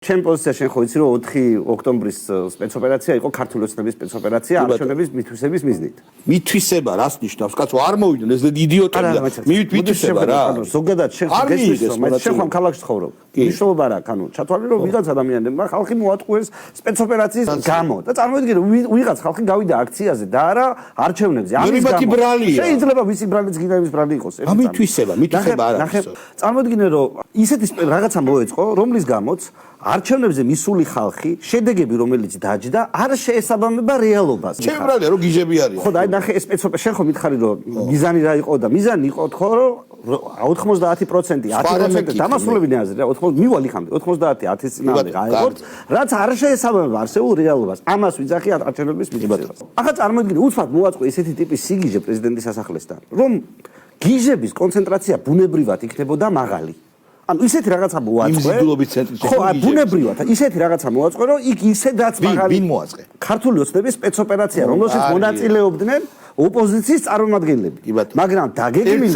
ჩემ პოზიციაში ხო იცი რომ 4 ოქტომბრის სპეცოპერაცია იყო ქართული ოცნების სპეცოპერაცია არჩევნების მითვისების მიზნით. მითვისება რას ნიშნავს? კაცო არ მოვიდნენ ეს იდიოტები. მითვისება რა. ზოგადად შენ ხომ ქალაქში ცხოვრობ. მნიშვნელობა რა, ანუ ჩათვალე რომ ვიღაც ადამიანებმა ხალხი მოატყუეს სპეცოპერაციის გამო და წარმოიდგინე რომ ვიღაც ხალხი გავიდა აქციაზე და არა არჩევნებზე. ამის გამო შეიძლება ვიცი ბრალიც გინდა იმის ბრალი იყოს. მითვისება არა. წარმოიდგინე რომ ისეთი რაღაცა მოეწყო, რომლის გამოც არჩევნებზე მისული ხალხი, შედეგები რომელიც დაჯდა, არ შეესაბამება რეალობას. ჩემბრალია რომ გიჟები არიან. ხო და აი ნახე ეს სპეცოპერაცია შენ ხომ მითხარი რომ მიზანი რა იყო და მიზანი იყო თქო რომ 90% 10% დამასრულებინე აზრი რა 80 მივალ იქამდე 90 10-ის წინააღმდეგ აიღოთ რაც არ შეესაბამება არსებულ რეალობას ამას ვიძახი არჩევნების მიღებას ახლა წარმოიდგინე უცბად მოაწყო ესეთი ტიპის სიგიჟე პრეზიდენტის სასახლესთან რომ გიჟების კონცენტრაცია ბუნებრივად იქნებოდა მაღალი ანუ ისეთი რაღაცა მოაწყო ხო ბუნებრივად ისეთი რაღაცა მოაწყო რომ იქ ისედაც მაღალი ვინ მოაწყე ქართული ოცნების სპეცოპერაცია რომელშიც მონაწილეობდნენ ოპოზიციის წარმომადგენლები მაგრამ დაგეგმილი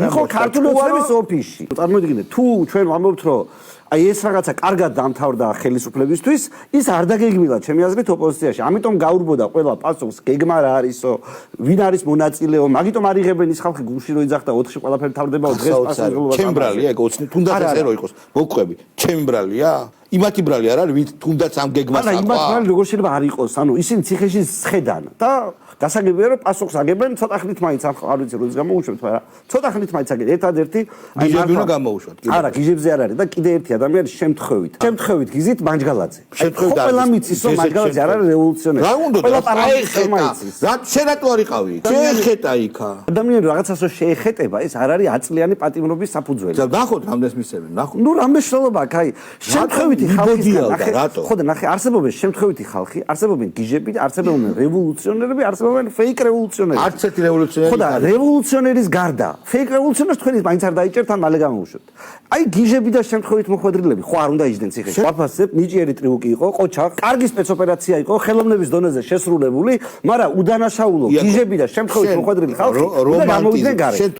იყო ქართული ოცნების ოფისში წარმოიდგინე თუ ჩვენ ვამბობთ რომ აი ეს რაღაცა კარგად დამთავრდა ხელისუფლებისთვის ის არ დაგეგმილა ჩემი აზრით ოპოზიციაში ამიტომ გაურბოდა ყველა პასუხს გეგმა რა არისო ვინ არის მონაწილეო მაგიტომ არ იღებენ ის ხალხი გულში რო იძახდა 4-ში ყველაფერი თავდებაო დღეს პასუხისმგებლობა ჩემბრალია ეგ ოცნი თუნდაც ეს რო იყოს მოყვები ჩემბრალია იმათი ბრალი არ არის ვით თუნდაც ამ გეგმას აყვა იმათ ბრალი როგორ შეიძლება არ იყოს ანუ ისინი ციხეში სხედან და გასაგებია რომ პასუხს აგებენ ცოტა ხნით მაინც არ ვიცი როდის გამოუშვებთ მაგრამ ცოტა ხნით მაინც აგენ ერთადერთი აი გიჟები უნდა გამოუშვათ არა გიჟებზე არ არის და კიდე ერთი ადამიანი შემთხვევით გიზით მანჯგალაძე ყველა მიცის რომ მანჯგალაძე არ არის რევოლუციონერი რა უნდა ყველა პარლამენტარმა იცის რა შენატო არ იყავი შეეხეტა იქა ადამიანი რაღაცას რო შეეხეტება ეს არ არის აწლიანი პატიმრობის საფუძველი ნახოთ რამდენს მისცემენ ნახოთ ნუ რამე შრალობა აქ აი შემთხვევითი ხალხისგან ნახე ხო და ნახე არსებობენ შემთხვევითი ხალხი არსებობენ გიჟები არსებობენ რევოლუციონერები არსებობენ ფეიქ რევოლუციონერები არც ერთი რევოლუციონერი ხო და რევოლუციონერის გარდა ფეიქ რევოლუციონერს თქვენ მაინც არ დაიჭერთ ან მალე გამოუშვებთ აი გიჟები და შემთხვევით მოხვედრილები ხო არ უნდა იჯდნენ ციხეში ვაფასებ ნიჭიერი ტრიუკი იყო ყოჩა კარგი სპეცოპერაცია იყო ხელოვნების დონეზე შესრულებული მაგრამ უდანაშაულო გიჟები და შემთხვევით მოხვედრილი ხალხი უნდა გამოვიდნენ გარეთ